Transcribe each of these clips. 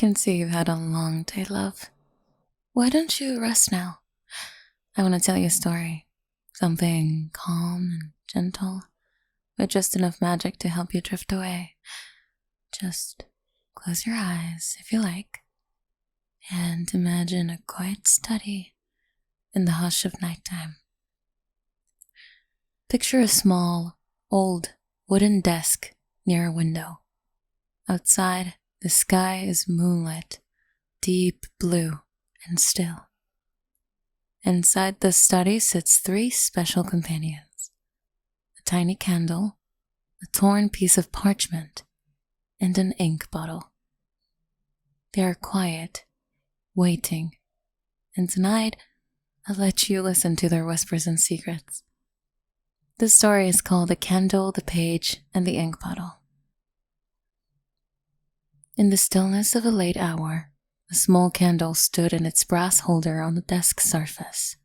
can see you've had a long day, love. Why don't you rest now? I want to tell you a story. Something calm and gentle, with just enough magic to help you drift away. Just close your eyes if you like, and imagine a quiet study in the hush of nighttime. Picture a small, old, wooden desk near a window. Outside, the sky is moonlit, deep blue and still. Inside the study sits 3 special companions: a tiny candle, a torn piece of parchment, and an ink bottle. They are quiet, waiting, and tonight I'll let you listen to their whispers and secrets. The story is called The Candle, the Page, and the Ink Bottle. In the stillness of a late hour, a small candle stood in its brass holder on the desk surface.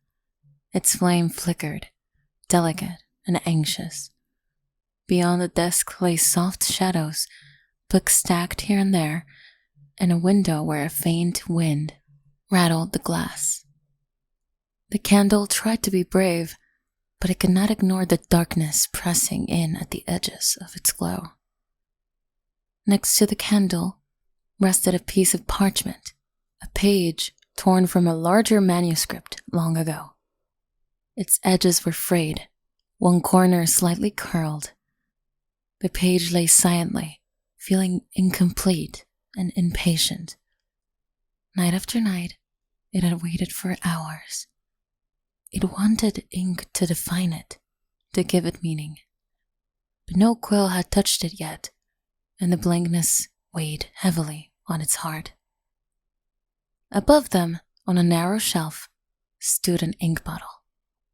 Its flame flickered, delicate and anxious. Beyond the desk lay soft shadows, books stacked here and there, and a window where a faint wind rattled the glass. The candle tried to be brave, but it could not ignore the darkness pressing in at the edges of its glow. Next to the candle rested a piece of parchment, a page torn from a larger manuscript long ago. Its edges were frayed, one corner slightly curled. The page lay silently, feeling incomplete and impatient. Night after night, it had waited for hours. It wanted ink to define it, to give it meaning. But no quill had touched it yet, and the blankness weighed heavily on its heart. Above them, on a narrow shelf, stood an ink bottle,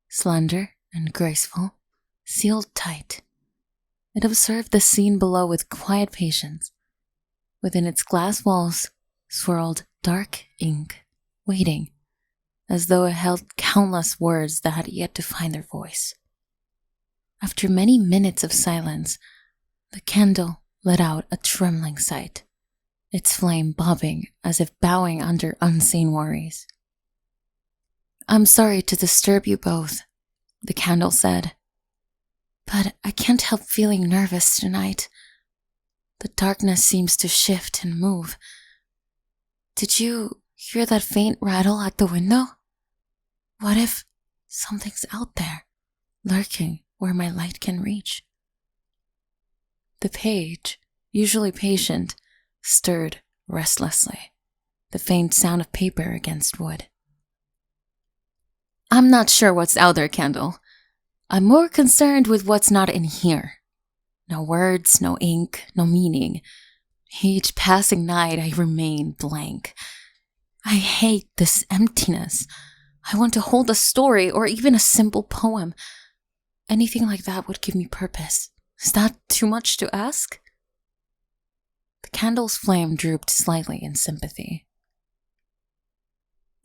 slender and graceful, sealed tight. It observed the scene below with quiet patience. Within its glass walls swirled dark ink, waiting, as though it held countless words that had yet to find their voice. After many minutes of silence, the candle let out a trembling sight, its flame bobbing as if bowing under unseen worries. "I'm sorry to disturb you both," the candle said, "but I can't help feeling nervous tonight. The darkness seems to shift and move. Did you hear that faint rattle at the window? What if something's out there, lurking where my light can reach?" The page, usually patient, stirred restlessly, the faint sound of paper against wood. "I'm not sure what's out there, Candle. I'm more concerned with what's not in here. No words, no ink, no meaning. Each passing night I remain blank. I hate this emptiness. I want to hold a story or even a simple poem. Anything like that would give me purpose. Is that too much to ask?" The candle's flame drooped slightly in sympathy.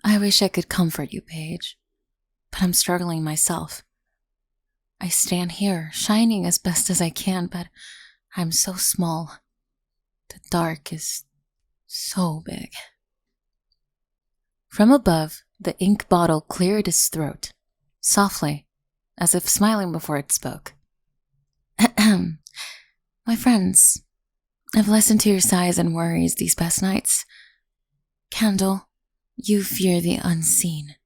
"I wish I could comfort you, Paige, but I'm struggling myself. I stand here, shining as best as I can, but I'm so small. The dark is so big." From above, the ink bottle cleared its throat, softly, as if smiling before it spoke. "My friends, I've listened to your sighs and worries these past nights. Candle, you fear the unseen.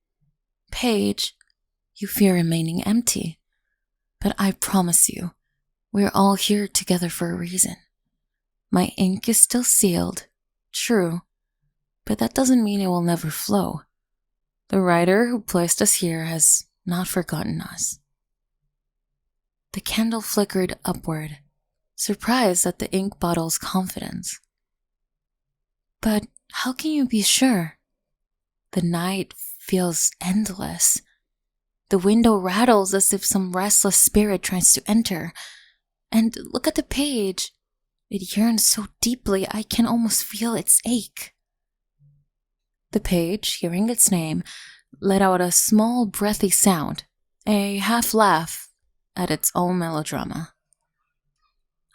Paige, you fear remaining empty. But I promise you, we're all here together for a reason. My ink is still sealed, true, but that doesn't mean it will never flow. The writer who placed us here has not forgotten us." The candle flickered upward, surprised at the ink bottle's confidence. "But how can you be sure? The night feels endless. The window rattles as if some restless spirit tries to enter. And look at the page. It yearns so deeply I can almost feel its ache." The page, hearing its name, let out a small breathy sound, a half laugh at its own melodrama.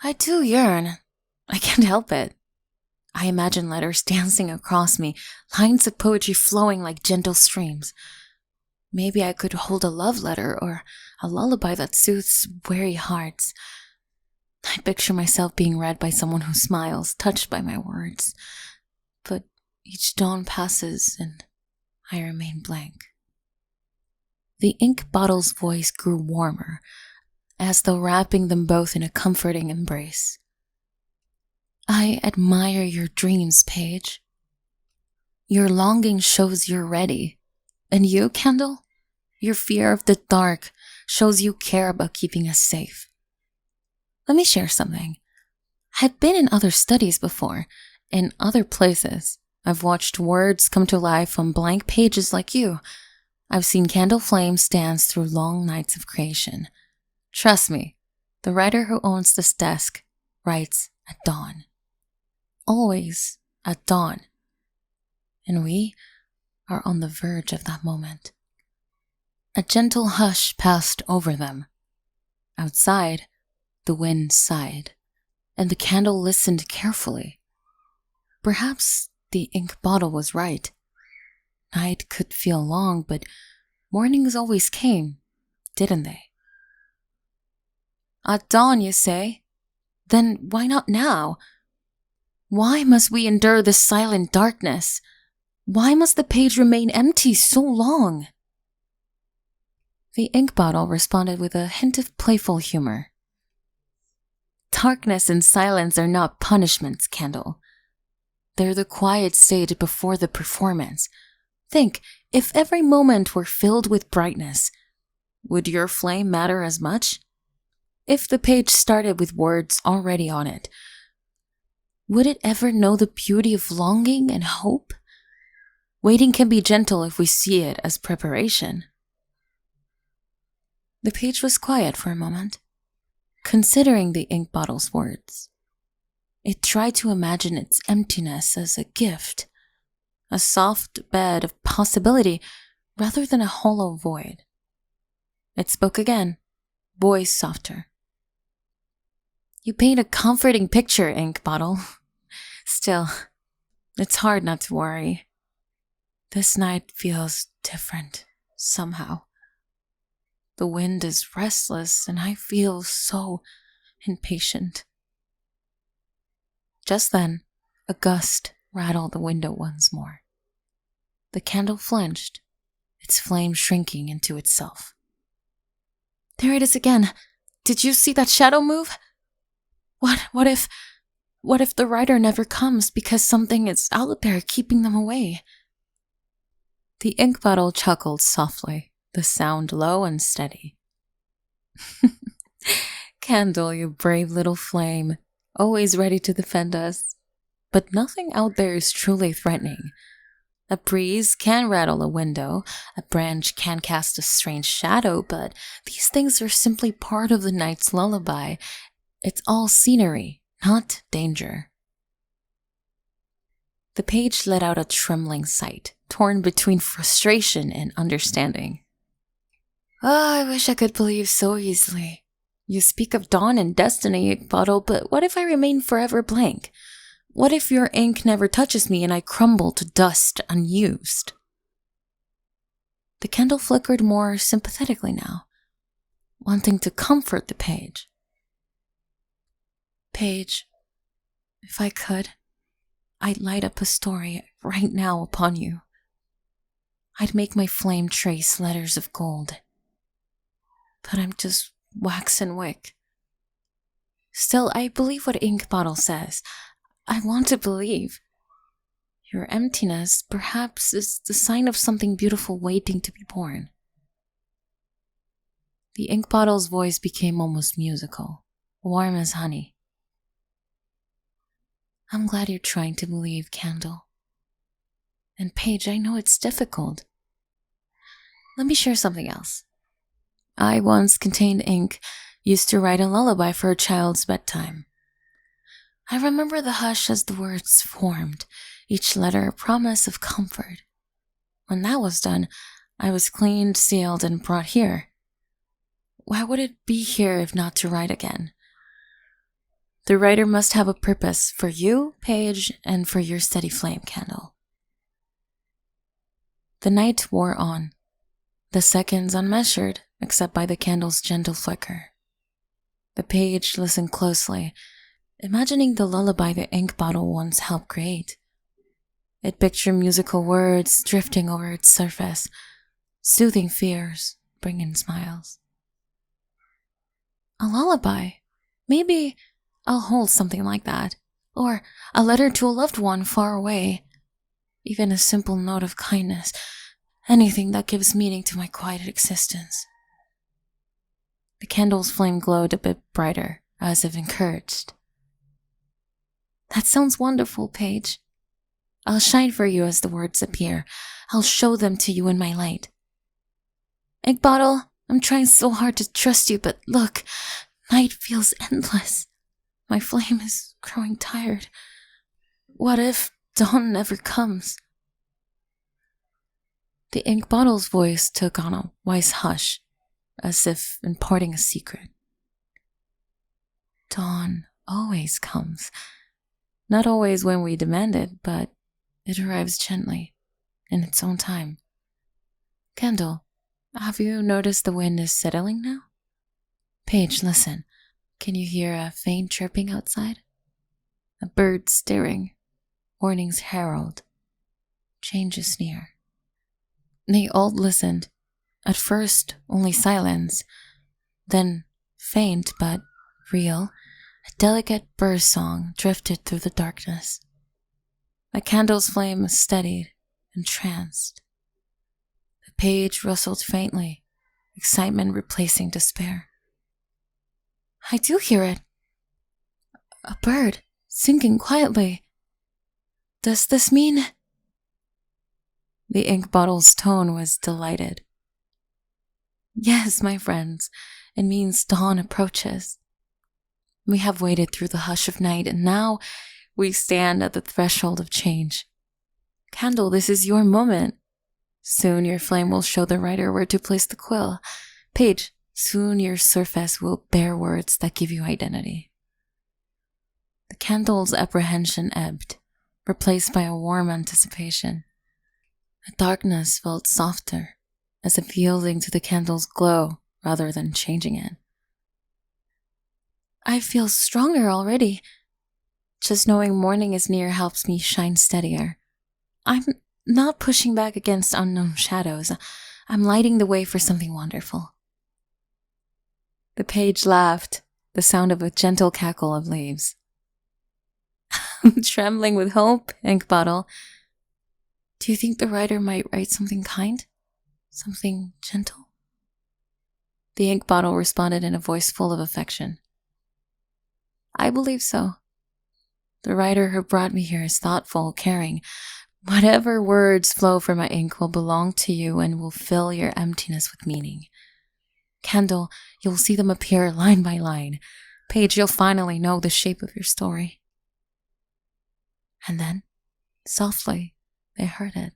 "I do yearn. I can't help it. I imagine letters dancing across me, lines of poetry flowing like gentle streams. Maybe I could hold a love letter or a lullaby that soothes weary hearts. I picture myself being read by someone who smiles, touched by my words. But each dawn passes and I remain blank. The ink bottle's voice grew warmer, as though wrapping them both in a comforting embrace. I admire your dreams, Paige. Your longing shows you're ready. And you, Kendall? Your fear of the dark shows you care about keeping us safe. Let me share something. I've been in other studies before, in other places. I've watched words come to life on blank pages like you. I've seen candle flames dance through long nights of creation. Trust me, the writer who owns this desk writes at dawn. Always at dawn. And we are on the verge of that moment. A gentle hush passed over them. Outside, the wind sighed, and the candle listened carefully. Perhaps the ink bottle was right. Night could feel long, but mornings always came, didn't they? At dawn, you say? Then why not now? Why must we endure this silent darkness? Why must the page remain empty so long? The ink bottle responded with a hint of playful humor. Darkness and silence are not punishments, Kendall. They're the quiet stage before the performance. Think, if every moment were filled with brightness, would your flame matter as much? If the page started with words already on it, would it ever know the beauty of longing and hope? Waiting can be gentle if we see it as preparation. The page was quiet for a moment, considering the ink bottle's words. It tried to imagine its emptiness as a gift, a soft bed of possibility rather than a hollow void. It spoke again, voice softer. You paint a comforting picture, ink bottle. Still, it's hard not to worry. This night feels different, somehow. The wind is restless and I feel so impatient. Just then, a gust rattled the window once more. The candle flinched, its flame shrinking into itself. There it is again. Did you see that shadow move? What if the writer never comes because something is out there keeping them away? The ink bottle chuckled softly, the sound low and steady. Candle, you brave little flame, always ready to defend us. But nothing out there is truly threatening. A breeze can rattle a window, a branch can cast a strange shadow, but these things are simply part of the night's lullaby. It's all scenery, not danger. The page let out a trembling sigh, torn between frustration and understanding. Oh, I wish I could believe so easily. You speak of dawn and destiny, bottle, but what if I remain forever blank? What if your ink never touches me and I crumble to dust unused? The candle flickered more sympathetically now, wanting to comfort the page. Page, if I could, I'd light up a story right now upon you. I'd make my flame trace letters of gold. But I'm just wax and wick. Still, I believe what ink bottle says. I want to believe. Your emptiness, perhaps, is the sign of something beautiful waiting to be born. The ink bottle's voice became almost musical, warm as honey. I'm glad you're trying to believe, Candle. And Paige, I know it's difficult. Let me share something else. I once contained ink, used to write a lullaby for a child's bedtime. I remember the hush as the words formed, each letter a promise of comfort. When that was done, I was cleaned, sealed, and brought here. Why would it be here if not to write again? The writer must have a purpose for you, Paige, and for your steady flame candle. The night wore on, the seconds unmeasured except by the candle's gentle flicker. The page listened closely, imagining the lullaby the ink bottle once helped create. It pictured musical words drifting over its surface, soothing fears, bringing smiles. A lullaby? Maybe I'll hold something like that. Or a letter to a loved one far away. Even a simple note of kindness. Anything that gives meaning to my quiet existence. The candle's flame glowed a bit brighter, as if encouraged. That sounds wonderful, Paige. I'll shine for you as the words appear. I'll show them to you in my light. Ink bottle, I'm trying so hard to trust you, but look, night feels endless. My flame is growing tired. What if dawn never comes? The ink bottle's voice took on a wise hush, as if imparting a secret. Dawn always comes. Not always when we demand it, but it arrives gently, in its own time. Candle, have you noticed the wind is settling now? Paige, listen. Can you hear a faint chirping outside? A bird stirring. Morning's herald. Change is near. They all listened. At first, only silence. Then, faint but real, a delicate bird song drifted through the darkness. The candle's flame steadied, entranced. The page rustled faintly, excitement replacing despair. I do hear it. A bird, singing quietly. Does this mean... The ink bottle's tone was delighted. Yes, my friends, it means dawn approaches. We have waited through the hush of night, and now we stand at the threshold of change. Candle, this is your moment. Soon your flame will show the writer where to place the quill. Page, soon your surface will bear words that give you identity. The candle's apprehension ebbed, replaced by a warm anticipation. The darkness felt softer, as if yielding to the candle's glow rather than changing it. I feel stronger already. Just knowing morning is near helps me shine steadier. I'm not pushing back against unknown shadows. I'm lighting the way for something wonderful. The page laughed, the sound of a gentle cackle of leaves. I'm trembling with hope, ink bottle. Do you think the writer might write something kind? Something gentle? The ink bottle responded in a voice full of affection. I believe so. The writer who brought me here is thoughtful, caring. Whatever words flow from my ink will belong to you and will fill your emptiness with meaning. Candle, you'll see them appear line by line. Page, you'll finally know the shape of your story. And then, softly, they heard it.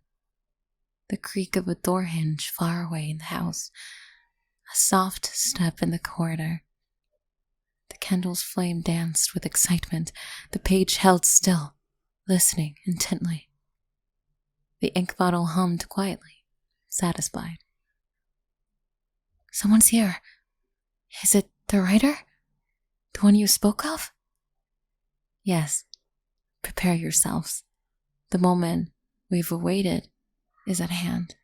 The creak of a door hinge far away in the house. A soft step in the corridor. The candle's flame danced with excitement. The page held still, listening intently. The ink bottle hummed quietly, satisfied. Someone's here. Is it the writer? The one you spoke of? Yes. Prepare yourselves. The moment we've awaited is at hand.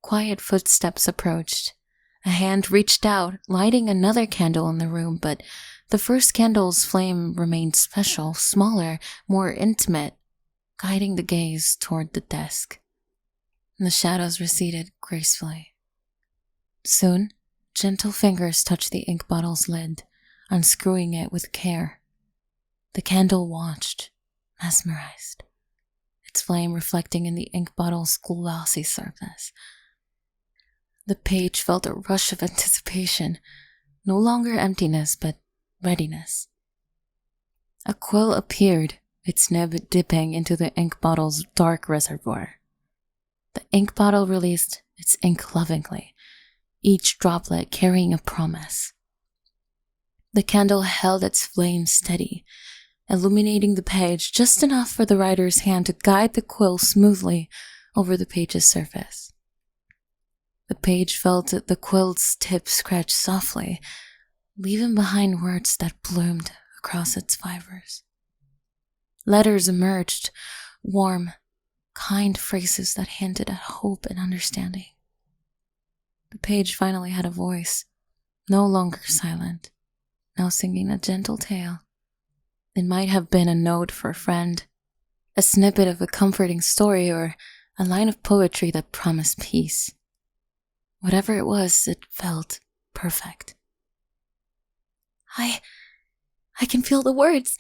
Quiet footsteps approached. A hand reached out, lighting another candle in the room, but the first candle's flame remained special, smaller, more intimate, guiding the gaze toward the desk. The shadows receded gracefully. Soon, gentle fingers touched the ink bottle's lid, unscrewing it with care. The candle watched, mesmerized, its flame reflecting in the ink bottle's glossy surface. The page felt a rush of anticipation, no longer emptiness, but readiness. A quill appeared, its nib dipping into the ink bottle's dark reservoir. The ink bottle released its ink lovingly, each droplet carrying a promise. The candle held its flame steady, illuminating the page just enough for the writer's hand to guide the quill smoothly over the page's surface. The page felt the quill's tip scratch softly, leaving behind words that bloomed across its fibers. Letters emerged, warm, kind phrases that hinted at hope and understanding. The page finally had a voice, no longer silent, now singing a gentle tale. It might have been a note for a friend, a snippet of a comforting story, or a line of poetry that promised peace. Whatever it was, it felt perfect. I can feel the words.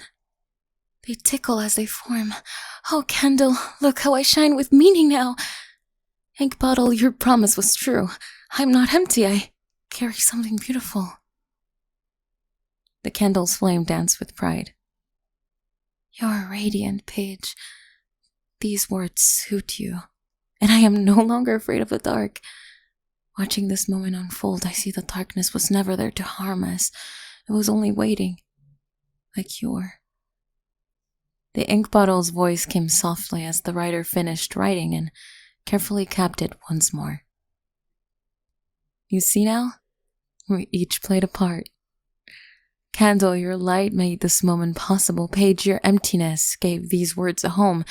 They tickle as they form. Oh, candle, look how I shine with meaning now. Ink bottle, your promise was true. I'm not empty, I carry something beautiful. The candle's flame danced with pride. You're a radiant page. These words suit you, and I am no longer afraid of the dark. Watching this moment unfold, I see the darkness was never there to harm us. It was only waiting, like you were. The ink bottle's voice came softly as the writer finished writing and carefully capped it once more. You see now? We each played a part. Candle, your light made this moment possible. Page, your emptiness gave these words a home.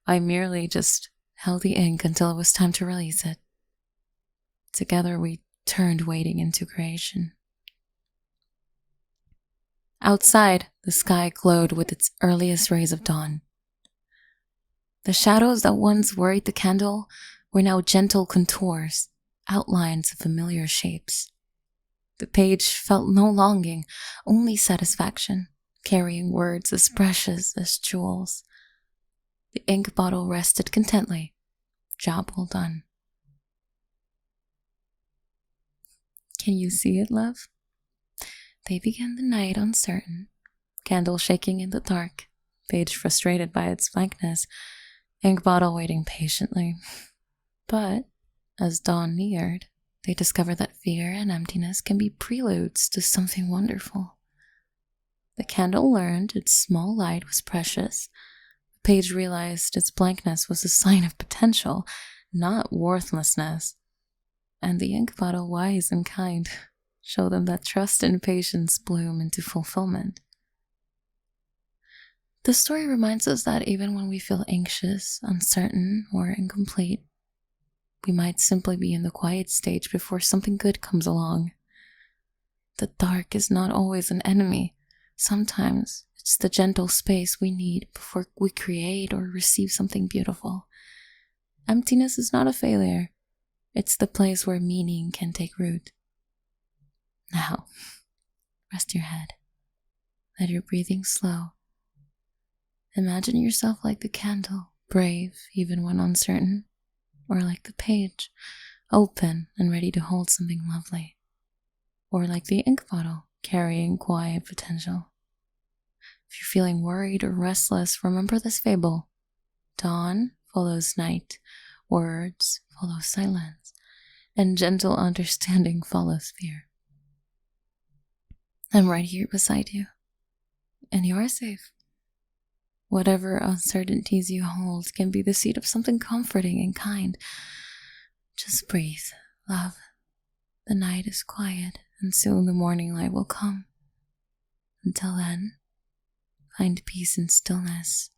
I merely just held the ink until it was time to release it. Together we turned waiting into creation. Outside, the sky glowed with its earliest rays of dawn. The shadows that once worried the candle were now gentle contours, outlines of familiar shapes. The page felt no longing, only satisfaction, carrying words as precious as jewels. The ink bottle rested contently. Job well done. Can you see it, love? They began the night uncertain, candle shaking in the dark, page frustrated by its blankness, ink bottle waiting patiently. But as dawn neared, they discovered that fear and emptiness can be preludes to something wonderful. The candle learned its small light was precious. The page realized its blankness was a sign of potential, not worthlessness. And the ink bottle, wise and kind, showed them that trust and patience bloom into fulfillment. The story reminds us that even when we feel anxious, uncertain, or incomplete, we might simply be in the quiet stage before something good comes along. The dark is not always an enemy. Sometimes it's the gentle space we need before we create or receive something beautiful. Emptiness is not a failure. It's the place where meaning can take root. Now, rest your head. Let your breathing slow. Imagine yourself like the candle, brave even when uncertain, or like the page, open and ready to hold something lovely, or like the ink bottle, carrying quiet potential. If you're feeling worried or restless, remember this fable. Dawn follows night, words follow silence, and gentle understanding follows fear. I'm right here beside you, and you are safe. Whatever uncertainties you hold can be the seed of something comforting and kind. Just breathe, love. The night is quiet, and soon the morning light will come. Until then, find peace and stillness,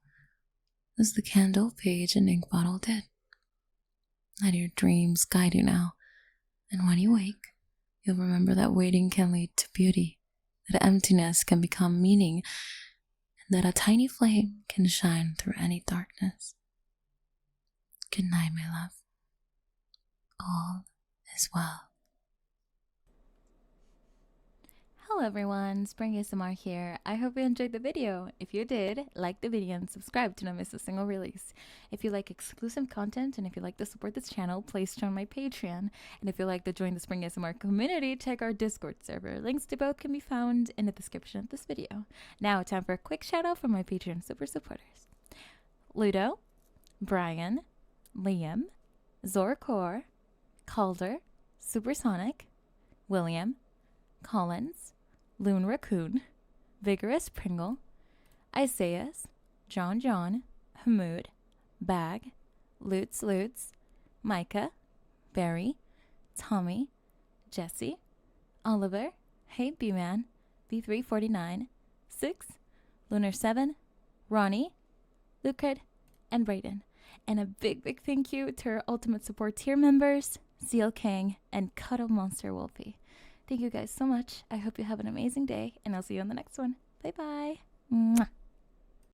as the candle, page, and ink bottle did. Let your dreams guide you now, and when you wake, you'll remember that waiting can lead to beauty, that emptiness can become meaning, and that a tiny flame can shine through any darkness. Good night, my love. All is well. Hello everyone, Spring ASMR here. I hope you enjoyed the video. If you did, like the video and subscribe to not miss a single release. If you like exclusive content and if you like to support this channel, please join my Patreon. And if you like to join the Spring ASMR community, check our Discord server. Links to both can be found in the description of this video. Now, time for a quick shout out from my Patreon super supporters. Ludo, Brian, Liam, Zorkor, Calder, Supersonic, William, Collins, Loon Raccoon, Vigorous Pringle, Isaias, John, Hamoud, Bag, Lutz, Micah, Barry, Tommy, Jesse, Oliver, Hey B-Man, B349, 6, Lunar 7, Ronnie, Lucard, and Brayden. And a big thank you to our Ultimate Support tier members, Seal King and Cuddle Monster Wolfie. Thank you guys so much. I hope you have an amazing day, and I'll see you on the next one. Bye-bye. Mwah.